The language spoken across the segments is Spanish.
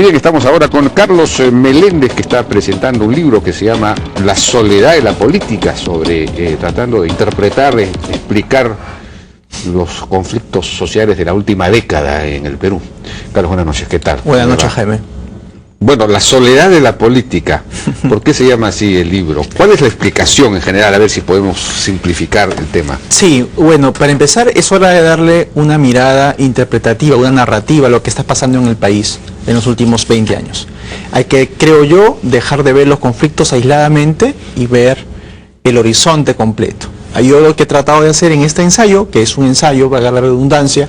bien, estamos ahora con Carlos Meléndez, que está presentando un libro que se llama La soledad de la política, sobre tratando de interpretar, explicar los conflictos sociales de la última década en el Perú. Carlos, buenas noches, ¿qué tal? Buenas noches, Jaime. Bueno, La soledad de la política, ¿por qué se llama así el libro? ¿Cuál es la explicación en general? A ver si podemos simplificar el tema. Sí, bueno, para empezar es hora de darle una mirada interpretativa, una narrativa a lo que está pasando en el país en los últimos 20 años. Hay que, creo yo, dejar de ver los conflictos aisladamente y ver el horizonte completo. Yo lo que he tratado de hacer en este ensayo, que es un ensayo, valga la redundancia,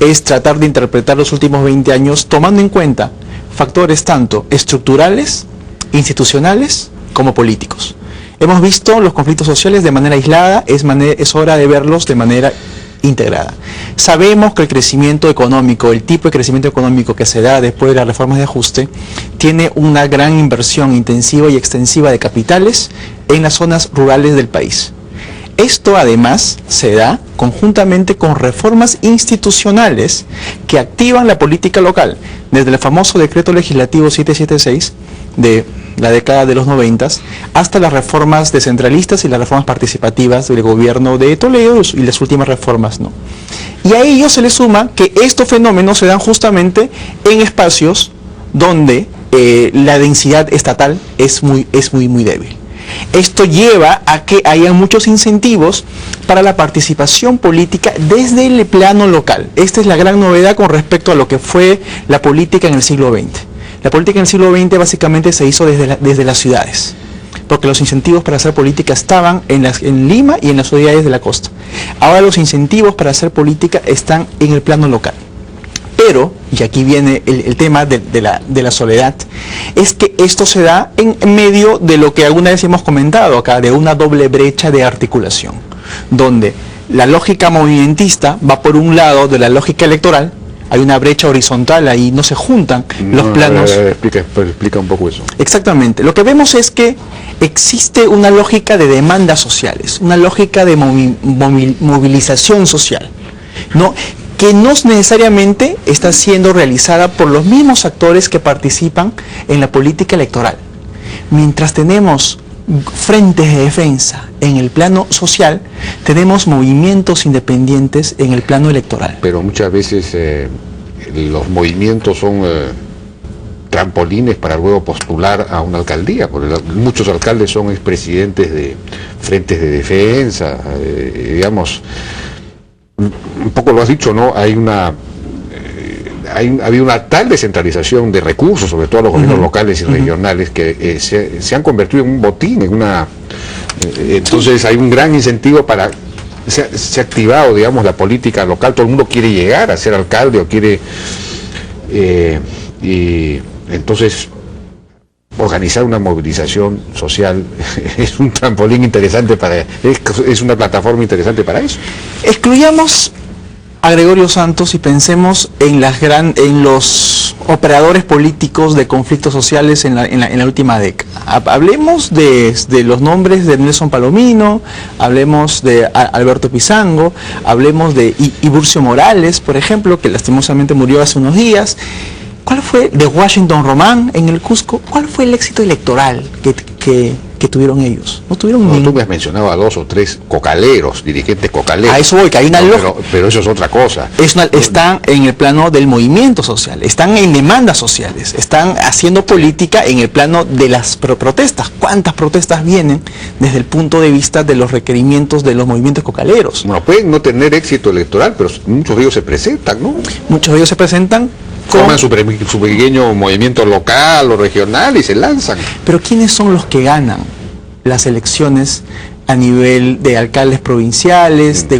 es tratar de interpretar los últimos 20 años tomando en cuenta factores tanto estructurales, institucionales, como políticos. Hemos visto los conflictos sociales de manera aislada, es hora de verlos de manera integrada. Sabemos que el crecimiento económico, el tipo de crecimiento económico que se da después de las reformas de ajuste, tiene una gran inversión intensiva y extensiva de capitales en las zonas rurales del país. Esto además se da conjuntamente con reformas institucionales que activan la política local, desde el famoso decreto legislativo 776 de la década de los 90 hasta las reformas descentralistas y las reformas participativas del gobierno de Toledo y las últimas reformas, ¿no? Y a ello se le suma que estos fenómenos se dan justamente en espacios donde la densidad estatal es muy débil. Esto lleva a que haya muchos incentivos para la participación política desde el plano local. Esta es la gran novedad con respecto a lo que fue la política en el siglo XX. La política en el siglo XX básicamente se hizo desde las ciudades, porque los incentivos para hacer política estaban en Lima y en las ciudades de la costa. Ahora los incentivos para hacer política están en el plano local. Pero, y aquí viene el tema de la soledad, es que esto se da en medio de lo que alguna vez hemos comentado acá, de una doble brecha de articulación, donde la lógica movimentista va por un lado de la lógica electoral, hay una brecha horizontal, ahí no se juntan los planos. Explica un poco eso. Exactamente, lo que vemos es que existe una lógica de demandas sociales, una lógica de movilización social, ¿no?, que no necesariamente está siendo realizada por los mismos actores que participan en la política electoral. Mientras tenemos frentes de defensa en el plano social, tenemos movimientos independientes en el plano electoral. Pero muchas veces los movimientos son trampolines para luego postular a una alcaldía, porque muchos alcaldes son expresidentes de frentes de defensa, digamos. Un poco lo has dicho, ¿no? Ha habido una tal descentralización de recursos, sobre todo a los gobiernos locales y regionales, que se han convertido en un botín, entonces hay un gran incentivo para... Se ha activado, digamos, la política local, todo el mundo quiere llegar a ser alcalde o quiere... y entonces... organizar una movilización social es un trampolín interesante es una plataforma interesante para eso. Excluyamos a Gregorio Santos y pensemos en los operadores políticos de conflictos sociales en la última década. Hablemos de los nombres de Nelson Palomino, hablemos de Alberto Pizango, hablemos de Iburcio Morales, por ejemplo, que lastimosamente murió hace unos días. ¿Cuál fue, de Washington Román en el Cusco, cuál fue el éxito electoral que tuvieron ellos? No tuvieron ningún... Tú me has mencionado a 2 o 3 cocaleros, dirigentes cocaleros. A eso voy, que hay una lógica. Pero eso es otra cosa. Están en el plano del movimiento social, están en demandas sociales, están haciendo política en el plano de las protestas. ¿Cuántas protestas vienen desde el punto de vista de los requerimientos de los movimientos cocaleros? Bueno, pueden no tener éxito electoral, pero muchos de ellos se presentan, ¿no? Muchos de ellos se presentan. Forman su pequeño movimiento local o regional y se lanzan. Pero ¿quiénes son los que ganan las elecciones a nivel de alcaldes provinciales, de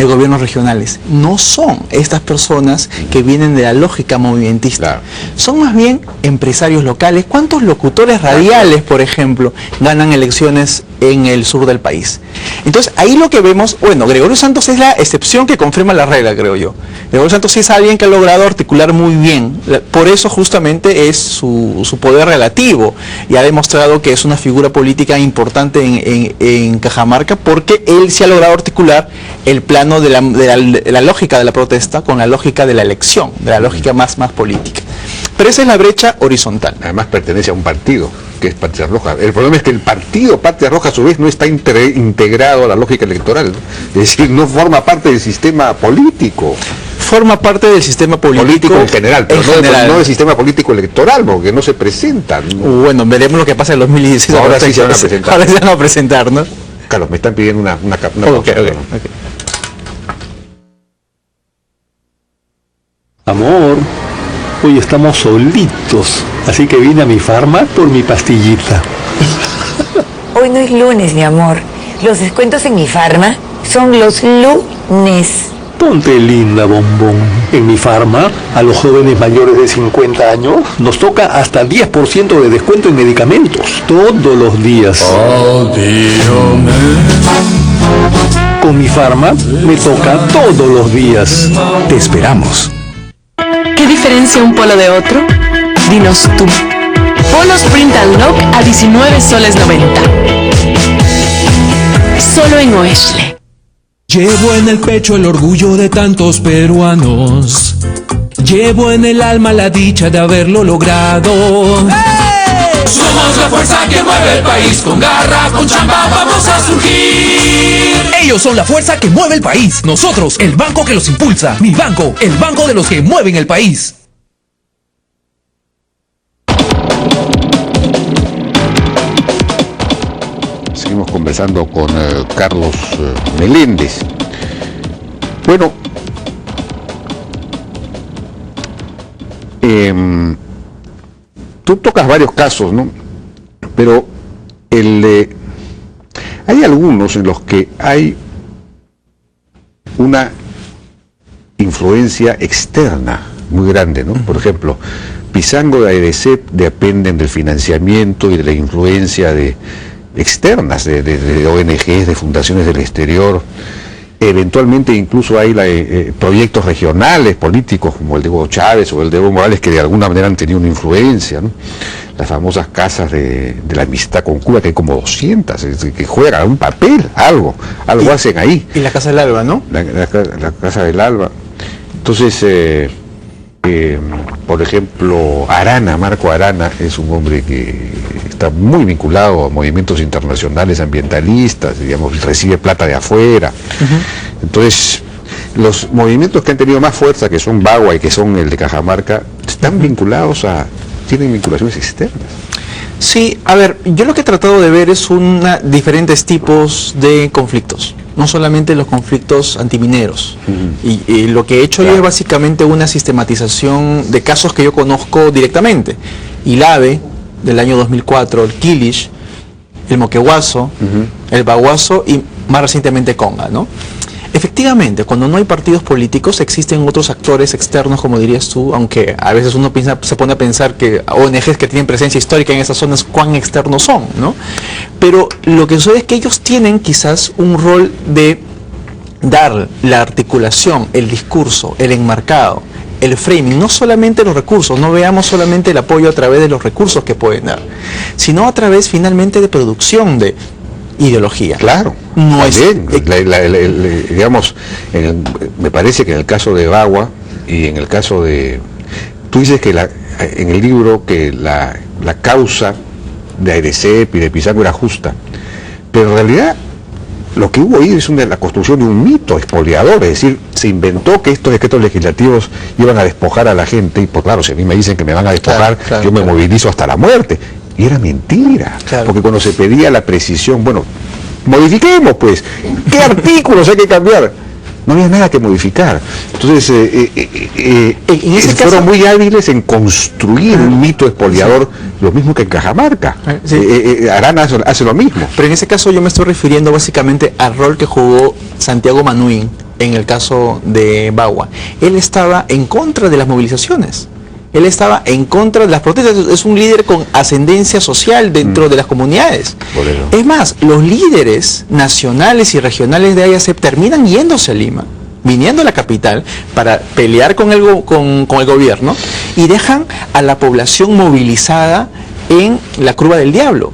gobiernos regionales? No son estas personas que vienen de la lógica movimentista. Claro. Son más bien empresarios locales. ¿Cuántos locutores radiales, por ejemplo, ganan elecciones en el sur del país? Entonces, ahí lo que vemos, bueno, Gregorio Santos es la excepción que confirma la regla, creo yo. Gregorio Santos es alguien que ha logrado articular muy bien, por eso justamente es su poder relativo, y ha demostrado que es una figura política importante en Cajamarca, porque él sí ha logrado articular el plano de la lógica de la protesta con la lógica de la elección, de la lógica más política. Pero esa es la brecha horizontal. Además pertenece a un partido, que es Patria Roja. El problema es que el partido Patria Roja a su vez no está integrado a la lógica electoral, ¿no? Es decir, no forma parte del sistema político. Forma parte del sistema político en general, pero no del sistema político electoral, porque no se presentan, ¿no? Bueno, veremos lo que pasa en 2016. Ahora sí se van a presentar. Ahora se van a presentar, ¿no? Carlos, me están pidiendo una Okay. Amor, hoy estamos solitos, así que vine a mi farma por mi pastillita. Hoy no es lunes, mi amor. Los descuentos en mi farma son los lunes. Ponte linda, bombón. En mi farma, a los jóvenes mayores de 50 años, nos toca hasta 10% de descuento en medicamentos, todos los días. Con mi farma, me toca todos los días. Te esperamos. ¿Qué diferencia un polo de otro? Dinos tú. Polos Print and Lock a 19 soles 90. Solo en Oesle. Llevo en el pecho el orgullo de tantos peruanos. Llevo en el alma la dicha de haberlo logrado. ¡Hey! Somos la fuerza que mueve el país. Con garra, con chamba, vamos a surgir. Ellos son la fuerza que mueve el país. Nosotros, el banco que los impulsa. Mi banco, el banco de los que mueven el país. Seguimos conversando con Carlos Meléndez. Bueno, tú tocas varios casos, ¿no? Pero hay algunos en los que hay una influencia externa muy grande, ¿no? Por ejemplo, Pizango de AEDESEP dependen del financiamiento y de la influencia externas de ONGs, de fundaciones del exterior. Eventualmente incluso hay proyectos regionales políticos como el de Hugo Chávez o el de Evo Morales que de alguna manera han tenido una influencia, ¿no? Las famosas casas de la amistad con Cuba, que hay como 200 que juegan un papel, algo hacen ahí. Y la Casa del Alba, ¿no? La Casa del Alba. Entonces, por ejemplo, Marco Arana es un hombre que está muy vinculado a movimientos internacionales ambientalistas, digamos, recibe plata de afuera. Entonces, los movimientos que han tenido más fuerza, que son Bagua y que son el de Cajamarca, están vinculados tienen vinculaciones externas. Sí, a ver, yo lo que he tratado de ver es diferentes tipos de conflictos, no solamente los conflictos antimineros. Y lo que he hecho yo es básicamente una sistematización de casos que yo conozco directamente. Ilave, del año 2004, el Quilish, el Moquegüazo, el Baguazo y más recientemente Conga, ¿no? Efectivamente, cuando no hay partidos políticos existen otros actores externos, como dirías tú, aunque a veces uno se pone a pensar que ONGs que tienen presencia histórica en esas zonas, cuán externos son, ¿no? Pero lo que sucede es que ellos tienen quizás un rol de dar la articulación, el discurso, el enmarcado, el framing, no solamente los recursos, no veamos solamente el apoyo a través de los recursos que pueden dar, sino a través finalmente de producción de ideología. Claro, no también, digamos, me parece que en el caso de Bagua y en el caso de... Tú dices que en el libro que la causa de AEDESEP y de Pizango era justa, pero en realidad lo que hubo ahí es la construcción de un mito expoliador, es decir, se inventó que estos decretos legislativos iban a despojar a la gente, y pues claro, si a mí me dicen que me van a despojar, yo me movilizo hasta la muerte. Y era mentira, porque cuando se pedía la precisión, bueno, modifiquemos pues, ¿qué artículos hay que cambiar? No había nada que modificar. Entonces, fueron muy hábiles en construir un mito expoliador, lo mismo que en Cajamarca. Arana hace lo mismo. Pero en ese caso yo me estoy refiriendo básicamente al rol que jugó Santiago Manuín en el caso de Bagua. Él estaba en contra de las movilizaciones. Él estaba en contra de las protestas, es un líder con ascendencia social dentro de las comunidades. Es más, los líderes nacionales y regionales de AEDESEP terminan yéndose a Lima, viniendo a la capital para pelear con el gobierno y dejan a la población movilizada en la Curva del Diablo.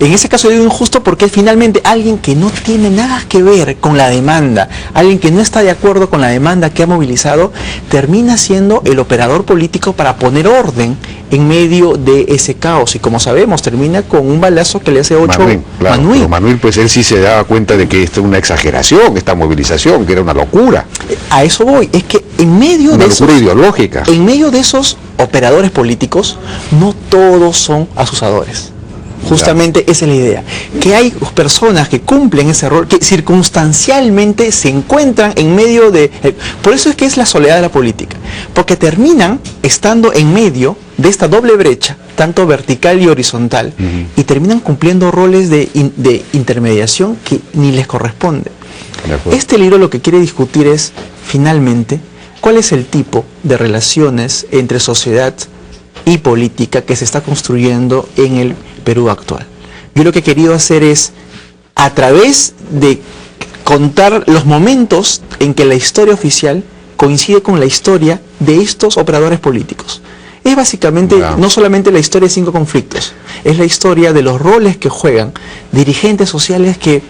En ese caso digo injusto porque finalmente alguien que no tiene nada que ver con la demanda, alguien que no está de acuerdo con la demanda que ha movilizado, termina siendo el operador político para poner orden en medio de ese caos. Y como sabemos, termina con un balazo que le hace 8 Manuel, claro, Manuel. pero Manuel, pues él sí se daba cuenta de que esto es una exageración, esta movilización, que era una locura. A eso voy, es que en medio Una de locura esos, ideológica. en medio de esos operadores políticos, no todos son asusadores. Justamente esa es la idea, que hay personas que cumplen ese rol, que circunstancialmente se encuentran en medio de... Por eso es que es la soledad de la política, porque terminan estando en medio de esta doble brecha, tanto vertical y horizontal, y terminan cumpliendo roles de intermediación que ni les corresponde. Este libro lo que quiere discutir es, finalmente, cuál es el tipo de relaciones entre sociedad y política que se está construyendo en el Perú actual. Yo lo que he querido hacer es, a través de contar los momentos en que la historia oficial coincide con la historia de estos operadores políticos. Es básicamente no solamente la historia de 5 conflictos, es la historia de los roles que juegan dirigentes sociales que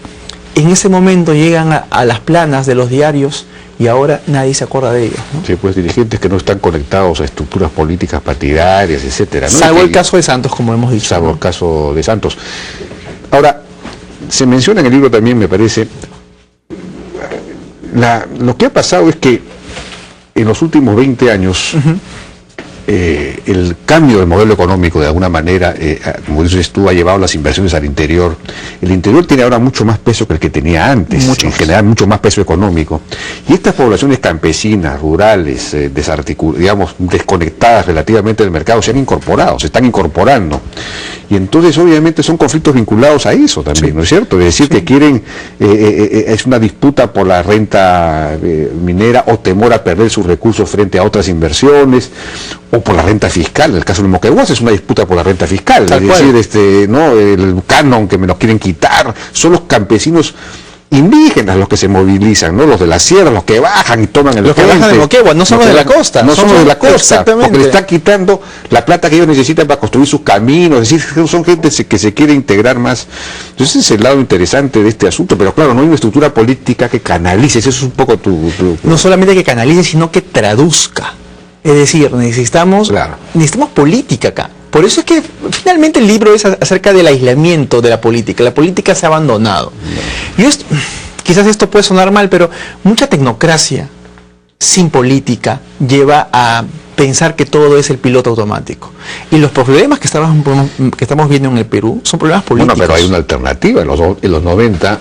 en ese momento llegan a las planas de los diarios y ahora nadie se acuerda de ellos, ¿no? Sí, pues dirigentes que no están conectados a estructuras políticas partidarias, etcétera, ¿no? Salvo el caso de Santos, como hemos dicho. Salvo ¿no? el caso de Santos. Ahora, se menciona en el libro también, me parece, lo que ha pasado es que en los últimos 20 años, el cambio del modelo económico de alguna manera, como dices tú, ha llevado las inversiones al interior. El interior tiene ahora mucho más peso que el que tenía antes, en general mucho más peso económico. Y estas poblaciones campesinas, rurales, digamos, desconectadas relativamente del mercado, se han incorporado, se están incorporando. Y entonces obviamente son conflictos vinculados a eso también, ¿no es cierto? Es decir, que quieren, es una disputa por la renta minera o temor a perder sus recursos frente a otras inversiones, o por la renta fiscal. En el caso de Moquegua es una disputa por la renta fiscal, es decir, ¿no? El canon que me lo quieren quitar, son los campesinos indígenas los que se movilizan, ¿no? Los de la sierra, los que bajan y toman el puente. Los que bajan de Moquegua, no somos de la costa. No somos de la costa, exactamente. porque le están quitando la plata que ellos necesitan para construir sus caminos, es decir, son gente que se quiere integrar más. Entonces ese es el lado interesante de este asunto, pero claro, no hay una estructura política que canalice, eso es un poco No solamente que canalice, sino que traduzca. Es decir, necesitamos política acá. Por eso es que finalmente el libro es acerca del aislamiento de la política. La política se ha abandonado. Y quizás esto puede sonar mal, pero mucha tecnocracia sin política lleva a pensar que todo es el piloto automático. Y los problemas que estamos viendo en el Perú son problemas políticos. Bueno, pero hay una alternativa. En los 90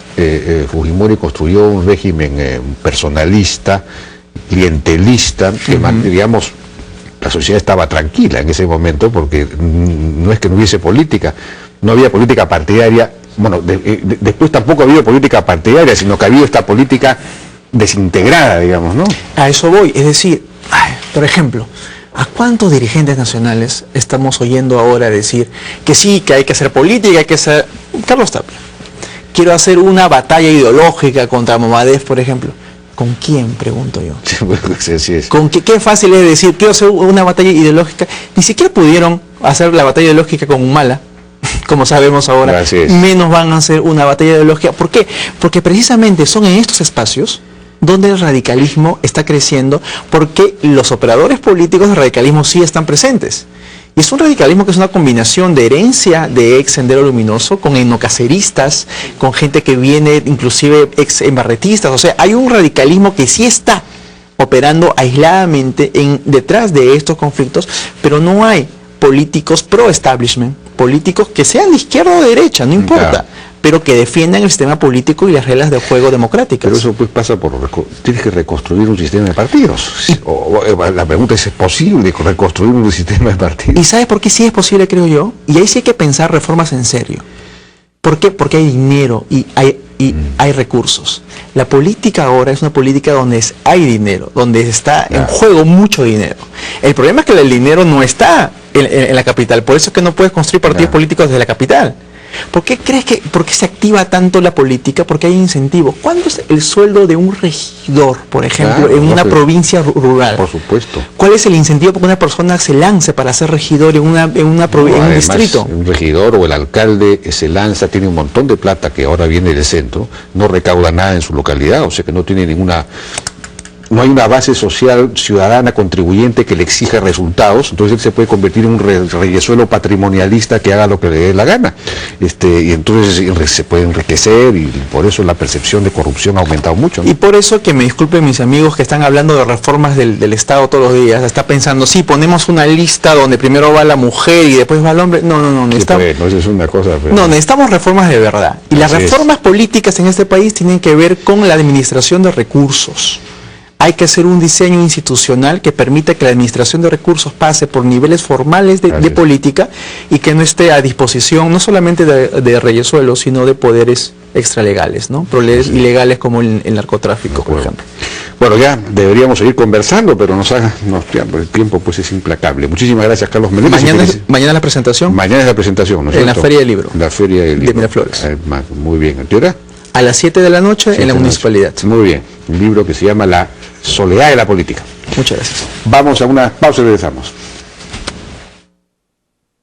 Fujimori construyó un régimen personalista, clientelista, que digamos, la sociedad estaba tranquila en ese momento porque no es que no hubiese política, no había política partidaria. Bueno, después tampoco ha habido política partidaria, sino que ha habido esta política desintegrada, digamos, ¿no? A eso voy, es decir, por ejemplo, ¿a cuántos dirigentes nacionales estamos oyendo ahora decir que sí, que hay que hacer política, hay que hacer... Carlos Tapia, quiero hacer una batalla ideológica contra Momadef, por ejemplo. ¿Con quién? Pregunto yo. Sí, es. ¿Con qué fácil es decir, quiero hacer una batalla ideológica? Ni siquiera pudieron hacer la batalla ideológica con Humala, como sabemos ahora. Menos van a hacer una batalla ideológica. ¿Por qué? Porque precisamente son en estos espacios donde el radicalismo está creciendo, porque los operadores políticos del radicalismo sí están presentes. Y es un radicalismo que es una combinación de herencia de ex Sendero Luminoso, con etnocaceristas, con gente que viene inclusive ex embarretistas. O sea, hay un radicalismo que sí está operando aisladamente detrás de estos conflictos, pero no hay políticos pro-establishment, políticos que sean de izquierda o de derecha, no importa, pero que defiendan el sistema político y las reglas de juego democráticas. Pero eso pues pasa por... Tienes que reconstruir un sistema de partidos. La pregunta es posible reconstruir un sistema de partidos. ¿Y sabes por qué sí es posible, creo yo? Y ahí sí hay que pensar reformas en serio. ¿Por qué? Porque hay dinero y hay recursos. La política ahora es una política donde hay dinero, donde está en juego mucho dinero. El problema es que el dinero no está en la capital, por eso es que no puedes construir partidos políticos desde la capital. ¿Por qué crees por qué se activa tanto la política? Porque hay incentivos. ¿Cuánto es el sueldo de un regidor, por ejemplo, Claro, en una pero, provincia rural? Por supuesto. ¿Cuál es el incentivo para que una persona se lance para ser regidor en un Además, distrito? un regidor o el alcalde se lanza, tiene un montón de plata que ahora viene del centro, no recauda nada en su localidad, o sea que no tiene no hay una base social ciudadana contribuyente que le exija resultados, entonces él se puede convertir en un reyesuelo patrimonialista que haga lo que le dé la gana, y entonces se puede enriquecer, y por eso la percepción de corrupción ha aumentado mucho, ¿no? Y por eso, que me disculpen mis amigos que están hablando de reformas del Estado todos los días, está pensando, sí, ponemos una lista donde primero va la mujer y después va el hombre. No, necesitamos... Sí, pues, eso es una cosa... Pero... No, necesitamos reformas de verdad. Y las reformas políticas en este país tienen que ver con la administración de recursos. Hay que hacer un diseño institucional que permita que la administración de recursos pase por niveles formales de política y que no esté a disposición no solamente de reyesuelos, sino de poderes extralegales, ¿no? Problemas ilegales como el narcotráfico, por ejemplo. Bueno, ya deberíamos seguir conversando, pero el tiempo pues es implacable. Muchísimas gracias, Carlos Meléndez. Mañana la presentación. Mañana es la presentación, ¿no es en cierto? la Feria del Libro. La Feria del Libro. De Miraflores. Muy bien. ¿A qué hora? A las 7 de la noche en la municipalidad. Muy bien. Un libro que se llama La soledad de la política. Muchas gracias. Vamos a una pausa y regresamos.